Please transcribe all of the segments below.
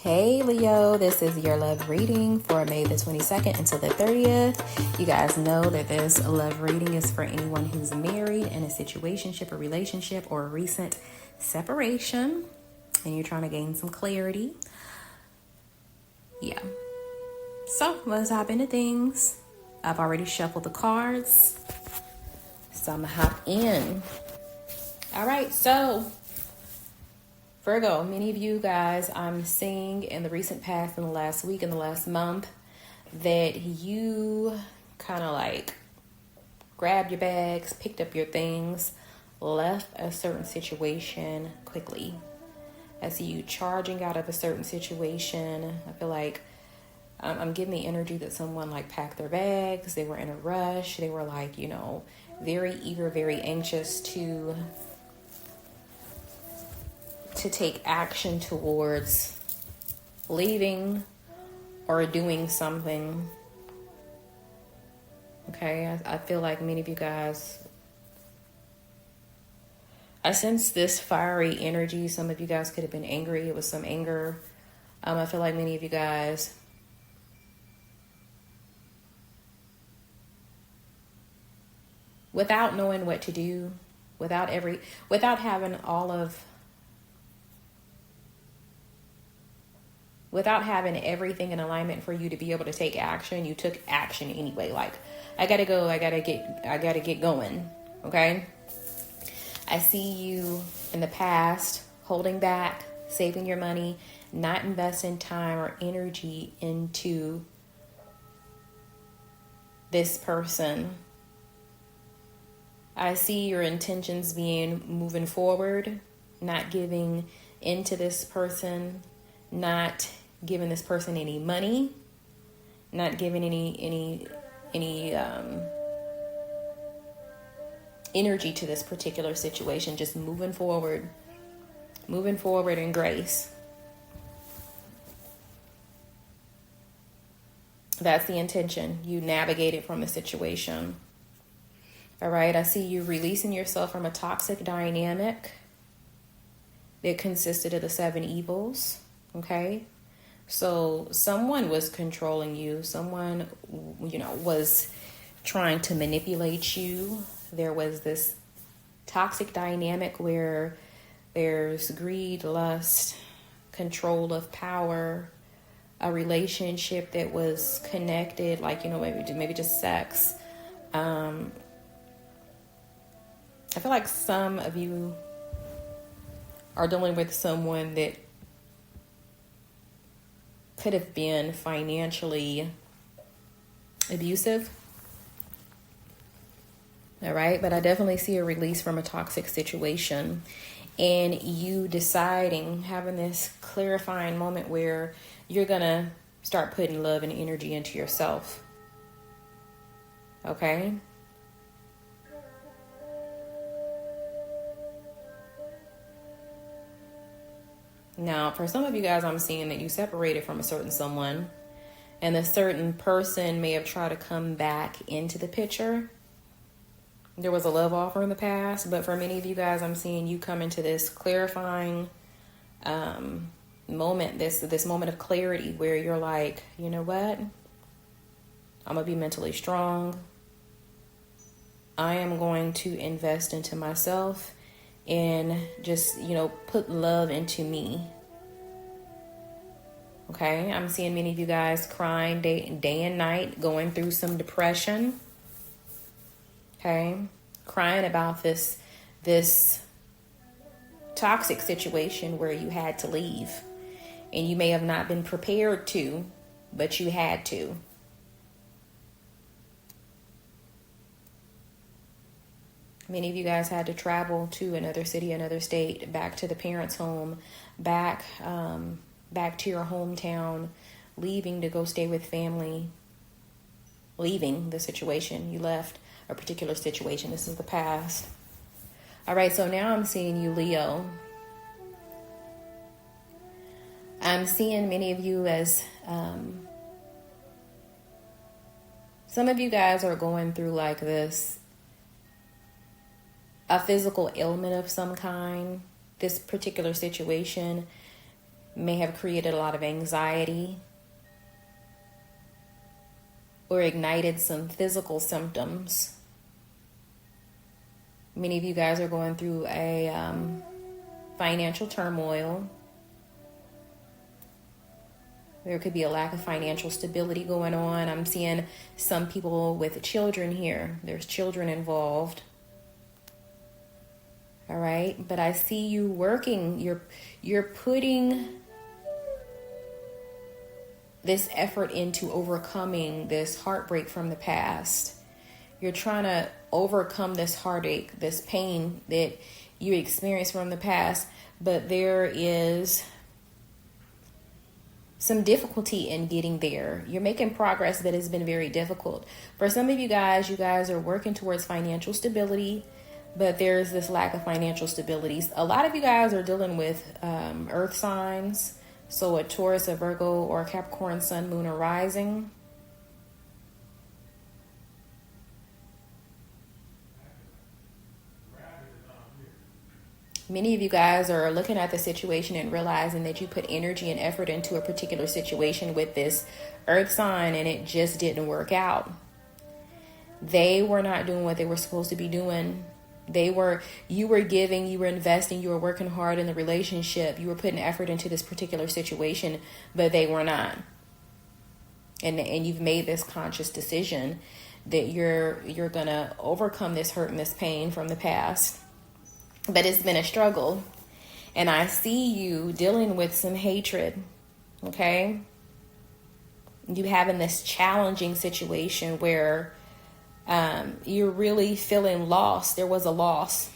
Hey Leo, this is your love reading for May the 22nd until the 30th. You guys know that this love reading is for anyone who's married in a situationship, a relationship, or a recent separation, and you're trying to gain some clarity. Yeah. So let's hop into things. I've already shuffled the cards, so I'm gonna hop in. All right, so Virgo, many of you guys I'm seeing in the recent past, in the last week, in the last month, that you kind of like grabbed your bags, picked up your things, left a certain situation quickly. I see you charging out of a certain situation. I feel like I'm getting the energy that someone like packed their bags. They were in a rush. They were like, very eager, very anxious to take action towards leaving or doing something. Okay, I feel like many of you guys, I sense this fiery energy. Some of you guys could have been angry. It was some anger. I feel like many of you guys without knowing what to do, without having without having everything in alignment for you to be able to take action, you took action anyway. Like, I gotta go, I gotta get going. Okay. I see you in the past holding back, saving your money, not investing time or energy into this person. I see your intentions being moving forward, not giving into this person, not giving this person any money, not giving any energy to this particular situation, just moving forward in grace. That's the intention. You navigated from the situation. All right, I see you releasing yourself from a toxic dynamic that consisted of the 7 evils. Okay, so someone was controlling you. Someone, was trying to manipulate you. There was this toxic dynamic where there's greed, lust, control of power, a relationship that was connected, like, maybe just sex. I feel like some of you are dealing with someone that could have been financially abusive. All right, but I definitely see a release from a toxic situation, and you deciding, having this clarifying moment where you're gonna start putting love and energy into yourself. Okay. Now, for some of you guys, I'm seeing that you separated from a certain someone, and the certain person may have tried to come back into the picture. There was a love offer in the past, but for many of you guys, I'm seeing you come into this clarifying moment, this moment of clarity where you're like, you know what? I'm going to be mentally strong. I am going to invest into myself and just, put love into me. Okay, I'm seeing many of you guys crying day and night, going through some depression. Okay, crying about this toxic situation where you had to leave. And you may have not been prepared to, but you had to. Many of you guys had to travel to another city, another state, back to the parents' home, back to your hometown, leaving to go stay with family, leaving the situation. You left a particular situation. This is the past. All right, so now I'm seeing you, Leo. I'm seeing many of you as some of you guys are going through like this, a physical ailment of some kind. This particular situation may have created a lot of anxiety or ignited some physical symptoms. Many of you guys are going through a financial turmoil. There could be a lack of financial stability going on. I'm seeing some people with children here. There's children involved. All right. But I see you working. You're putting this effort into overcoming this heartbreak from the past. You're trying to overcome this heartache, this pain that you experienced from the past. But there is some difficulty in getting there. You're making progress, but it's been very difficult. For some of you guys are working towards financial stability, but there's this lack of financial stability. A lot of you guys are dealing with earth signs. So a Taurus, a Virgo, or a Capricorn sun, moon, or rising. Many of you guys are looking at the situation and realizing that you put energy and effort into a particular situation with this earth sign and it just didn't work out. They were not doing what they were supposed to be doing. You were giving, you were investing, you were working hard in the relationship. You were putting effort into this particular situation, but they were not. And you've made this conscious decision that you're going to overcome this hurt and this pain from the past. But it's been a struggle. And I see you dealing with some hatred. Okay? You having this challenging situation where you're really feeling lost. There was a loss.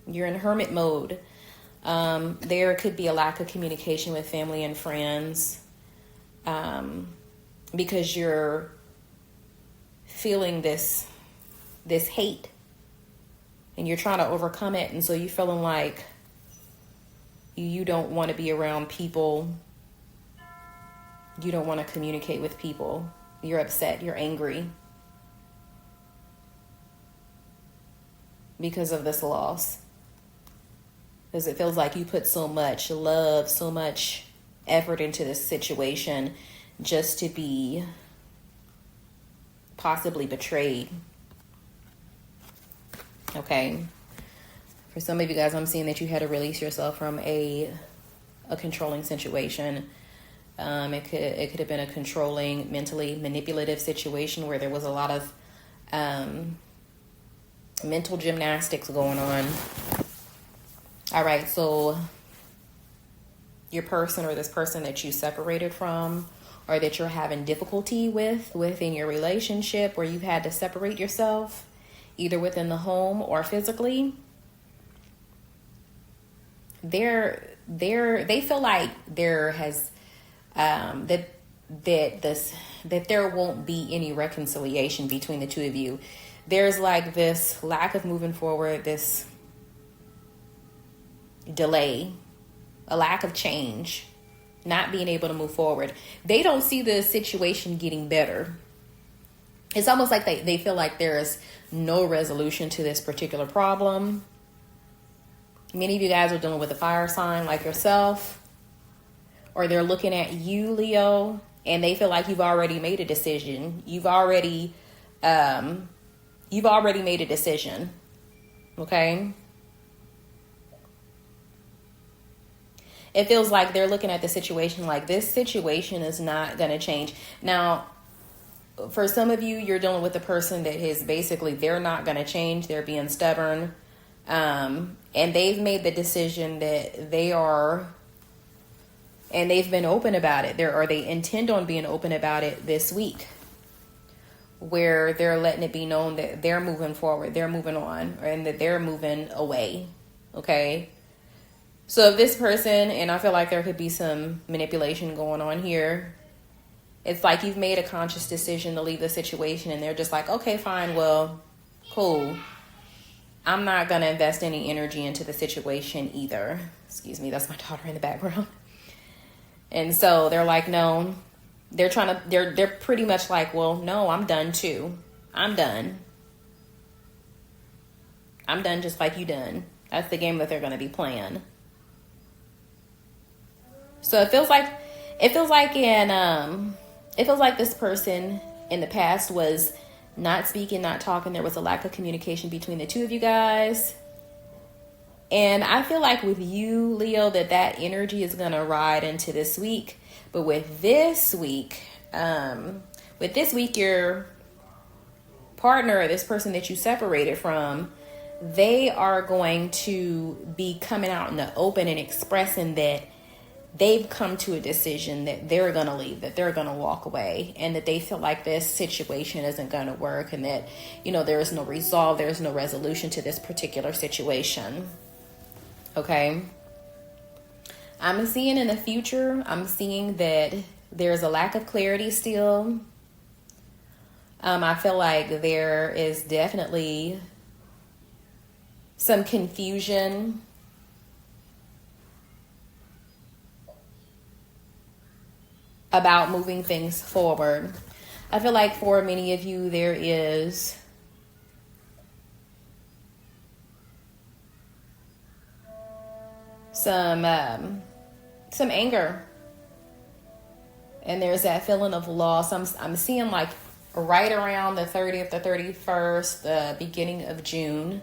You're in hermit mode. There could be a lack of communication with family and friends because you're feeling this hate and you're trying to overcome it. And so you're feeling like you don't want to be around people. You don't want to communicate with people. You're upset. You're angry because of this loss. Because it feels like you put so much love, so much effort into this situation just to be possibly betrayed. Okay. For some of you guys, I'm seeing that you had to release yourself from a controlling situation. It could have been a controlling, mentally manipulative situation where there was a lot of mental gymnastics going on. All right, so your person or this person that you separated from or that you're having difficulty with within your relationship, where you've had to separate yourself either within the home or physically, they feel like there has that there won't be any reconciliation between the two of you. There's like this lack of moving forward, this delay, a lack of change, not being able to move forward. They don't see the situation getting better. It's almost like they feel like there is no resolution to this particular problem. Many of you guys are dealing with a fire sign like yourself, or they're looking at you, Leo, and they feel like you've already made a decision. You've already made a decision. Okay? It feels like they're looking at the situation like this situation is not going to change. Now, for some of you, you're dealing with a person that is basically, they're not going to change. They're being stubborn. And they've made the decision that they are, and they've been open about it. They intend on being open about it this week, where they're letting it be known that they're moving forward, they're moving on, and that they're moving away. Okay. So if this person, and I feel like there could be some manipulation going on here, it's like you've made a conscious decision to leave the situation and they're just like, okay, fine, well, cool. I'm not going to invest any energy into the situation either. Excuse me, that's my daughter in the background. And so they're like, no, they're pretty much like, well, no, I'm done too. I'm done just like you done. That's the game that they're going to be playing. So it feels like this person in the past was not speaking, not talking. There was a lack of communication between the two of you guys. And I feel like with you, Leo, that energy is going to ride into this week. But with this week, your partner or this person that you separated from, they are going to be coming out in the open and expressing that they've come to a decision that they're going to leave, that they're going to walk away, and that they feel like this situation isn't going to work, and that, there is no resolve, there is no resolution to this particular situation. Okay. I'm seeing in the future, I'm seeing that there's a lack of clarity still. I feel like there is definitely some confusion about moving things forward. I feel like for many of you, there is some anger, and there's that feeling of loss. I'm seeing like right around the 30th, the 31st, the beginning of June,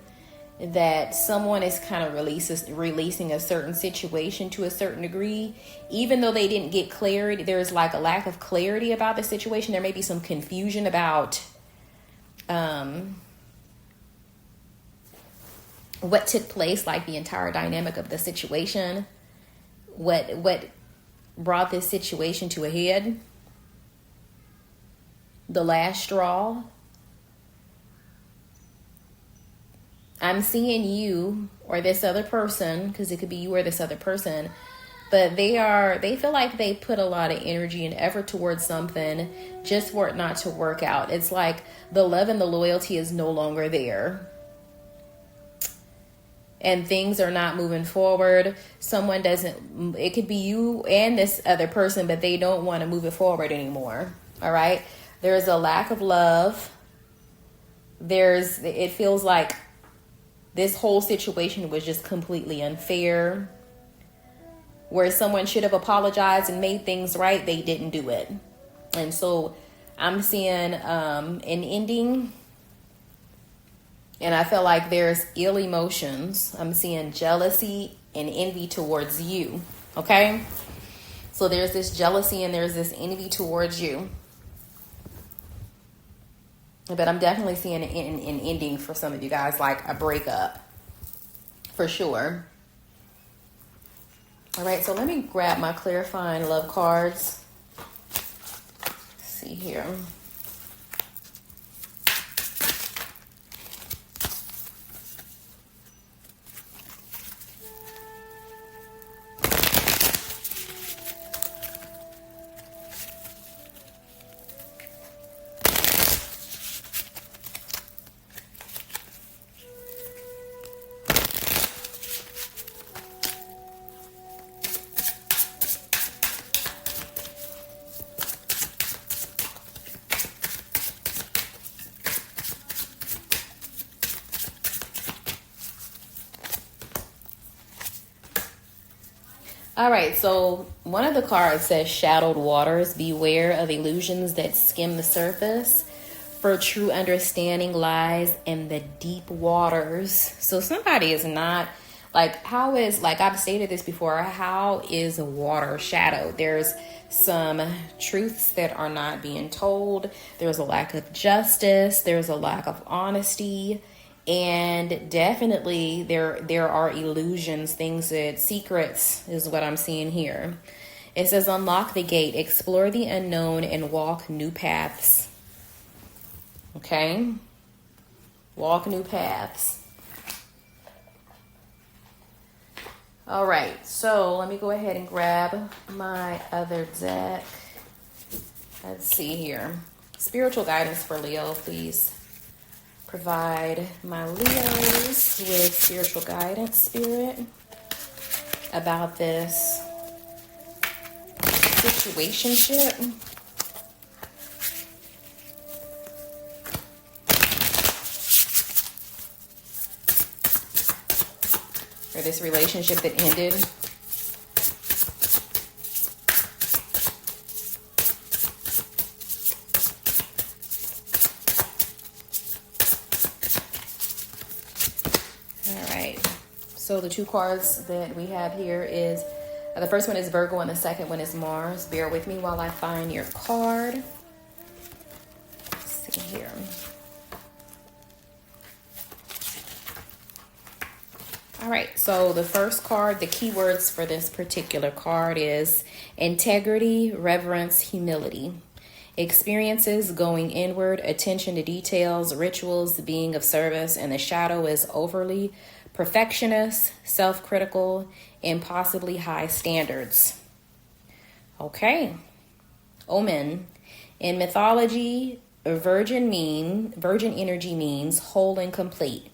that someone is kind of releasing a certain situation to a certain degree, even though they didn't get clarity. There's like a lack of clarity about the situation. There may be some confusion about what took place, like the entire dynamic of the situation, what brought this situation to a head, the last straw. I'm seeing you or this other person, because it could be you or this other person, but they feel like they put a lot of energy and effort towards something just for it not to work out. It's like the love and the loyalty is no longer there, and things are not moving forward. It could be you and this other person, but they don't want to move it forward anymore. All right. There's a lack of love. It feels like this whole situation was just completely unfair. Where someone should have apologized and made things right, they didn't do it. And so I'm seeing an ending. And I feel like there's ill emotions. I'm seeing jealousy and envy towards you. Okay? So there's this jealousy and there's this envy towards you. But I'm definitely seeing an ending for some of you guys, like a breakup. For sure. All right, so let me grab my clarifying love cards. Let's see here. All right, so one of the cards says shadowed waters, beware of illusions that skim the surface, for true understanding lies in the deep waters. So somebody is not, like I've stated this before, how is water shadowed? There's some truths that are not being told. There's a lack of justice. There's a lack of honesty. And definitely there are illusions, secrets is what I'm seeing here. It says unlock the gate, explore the unknown, and walk new paths. Okay? Walk new paths. All right, so let me go ahead and grab my other deck. Let's see here. Spiritual guidance for Leo, please. Provide my Leos with spiritual guidance, Spirit, about this situationship. Or this relationship that ended. So the two cards that we have here is, the first one is Virgo and the second one is Mars. Bear with me while I find your card. Let's see here. All right, so the first card, the keywords for this particular card is integrity, reverence, humility. Experiences, going inward, attention to details, rituals, being of service, and the shadow is overly perfectionist, self-critical, and possibly high standards. Okay. Omen. In mythology, virgin energy means whole and complete.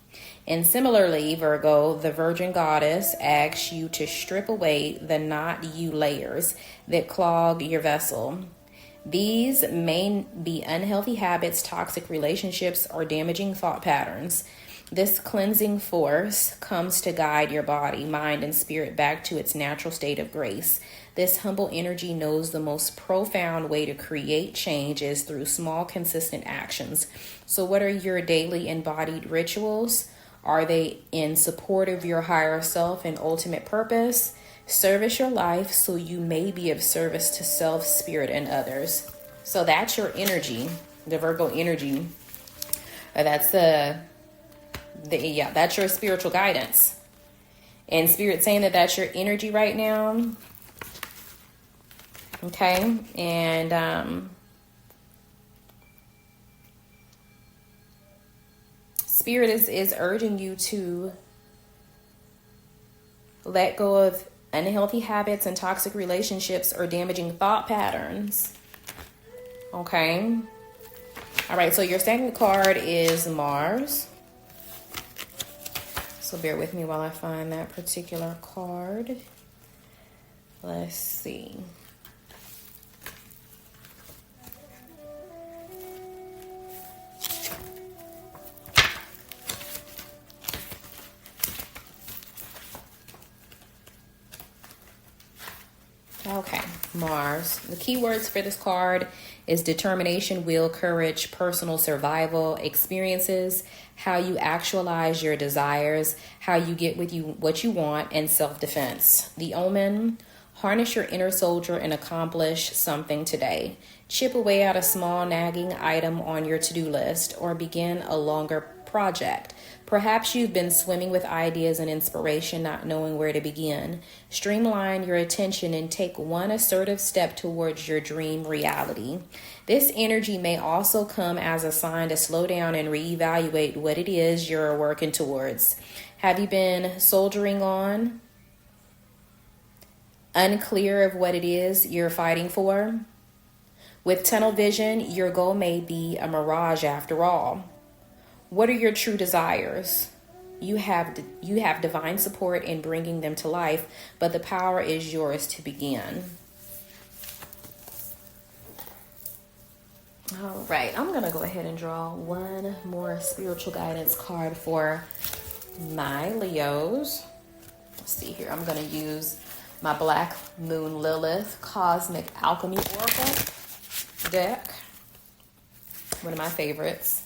And similarly, Virgo, the virgin goddess asks you to strip away the not you layers that clog your vessel. These may be unhealthy habits, toxic relationships, or damaging thought patterns. This cleansing force comes to guide your body, mind, and spirit back to its natural state of grace. This humble energy knows the most profound way to create change is through small, consistent actions. So what are your daily embodied rituals? Are they in support of your higher self and ultimate purpose? Service your life so you may be of service to self, spirit, and others. So that's your energy, the Virgo energy. That's that's your spiritual guidance. And Spirit saying that that's your energy right now. Okay, and Spirit is urging you to let go of unhealthy habits and toxic relationships or damaging thought patterns. Okay. All right. So your second card is Mars. So bear with me while I find that particular card. Let's see. Okay, Mars. The keywords for this card is determination, will, courage, personal survival, experiences, how you actualize your desires, how you get what you want, and self-defense. The Omen, harness your inner soldier and accomplish something today. Chip away at a small nagging item on your to-do list or begin a longer project. Perhaps you've been swimming with ideas and inspiration, not knowing where to begin. Streamline your attention and take one assertive step towards your dream reality. This energy may also come as a sign to slow down and reevaluate what it is you're working towards. Have you been soldiering on? Unclear of what it is you're fighting for? With tunnel vision, your goal may be a mirage after all. What are your true desires? You have divine support in bringing them to life, but the power is yours to begin. All right, I'm going to go ahead and draw one more spiritual guidance card for my Leos. Let's see here. I'm going to use my Black Moon Lilith Cosmic Alchemy Oracle deck. One of my favorites.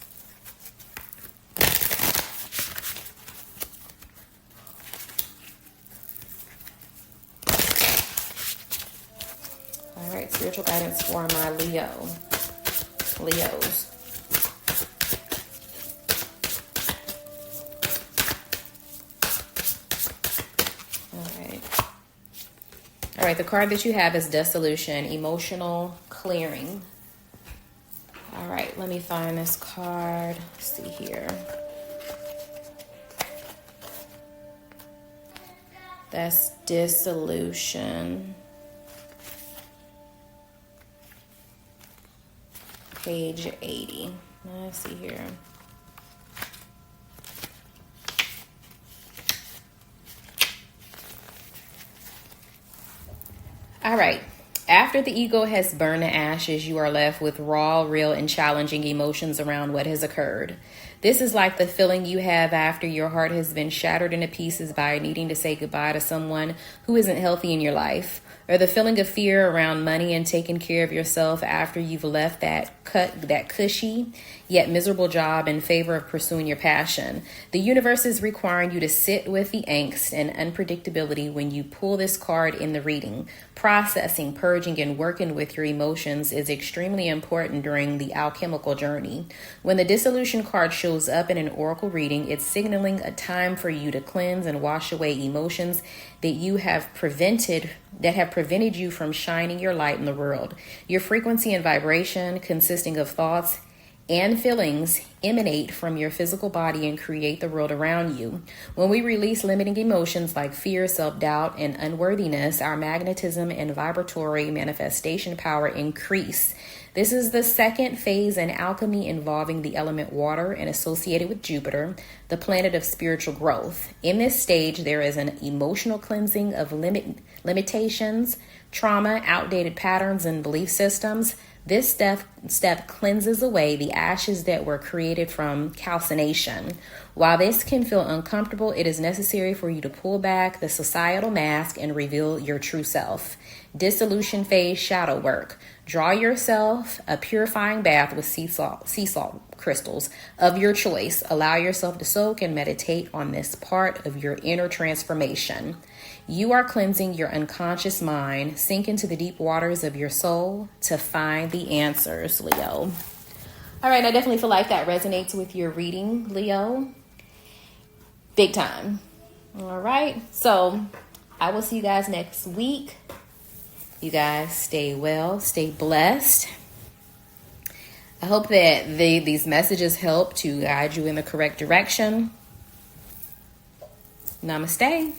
All right, spiritual guidance for my Leos. All right, the card that you have is Dissolution, Emotional Clearing. All right, let me find this card. Let's see here. That's Dissolution. Page 80. Let's see here. All right. After the ego has burned to ashes, you are left with raw, real, and challenging emotions around what has occurred. This is like the feeling you have after your heart has been shattered into pieces by needing to say goodbye to someone who isn't healthy in your life, or the feeling of fear around money and taking care of yourself after you've left that cushy yet miserable job in favor of pursuing your passion. The universe is requiring you to sit with the angst and unpredictability when you pull this card in the reading. Processing, purging, and working with your emotions is extremely important during the alchemical journey. When the dissolution card shows up in an oracle reading, it's signaling a time for you to cleanse and wash away emotions that have prevented you from shining your light in the world. Your frequency and vibration, consisting of thoughts and feelings, emanate from your physical body and create the world around you. When we release limiting emotions like fear, self-doubt, and unworthiness, our magnetism and vibratory manifestation power increase. This is the second phase in alchemy involving the element water and associated with Jupiter, the planet of spiritual growth. In this stage, there is an emotional cleansing of limitations, trauma, outdated patterns, and belief systems. This step cleanses away the ashes that were created from calcination. While this can feel uncomfortable, it is necessary for you to pull back the societal mask and reveal your true self. Dissolution phase shadow work. Draw yourself a purifying bath with sea salt crystals of your choice. Allow yourself to soak and meditate on this part of your inner transformation. You are cleansing your unconscious mind. Sink into the deep waters of your soul to find the answers, Leo. All right, I definitely feel like that resonates with your reading, Leo. Big time. All right, so I will see you guys next week. You guys stay well, stay blessed. I hope that these messages help to guide you in the correct direction. Namaste.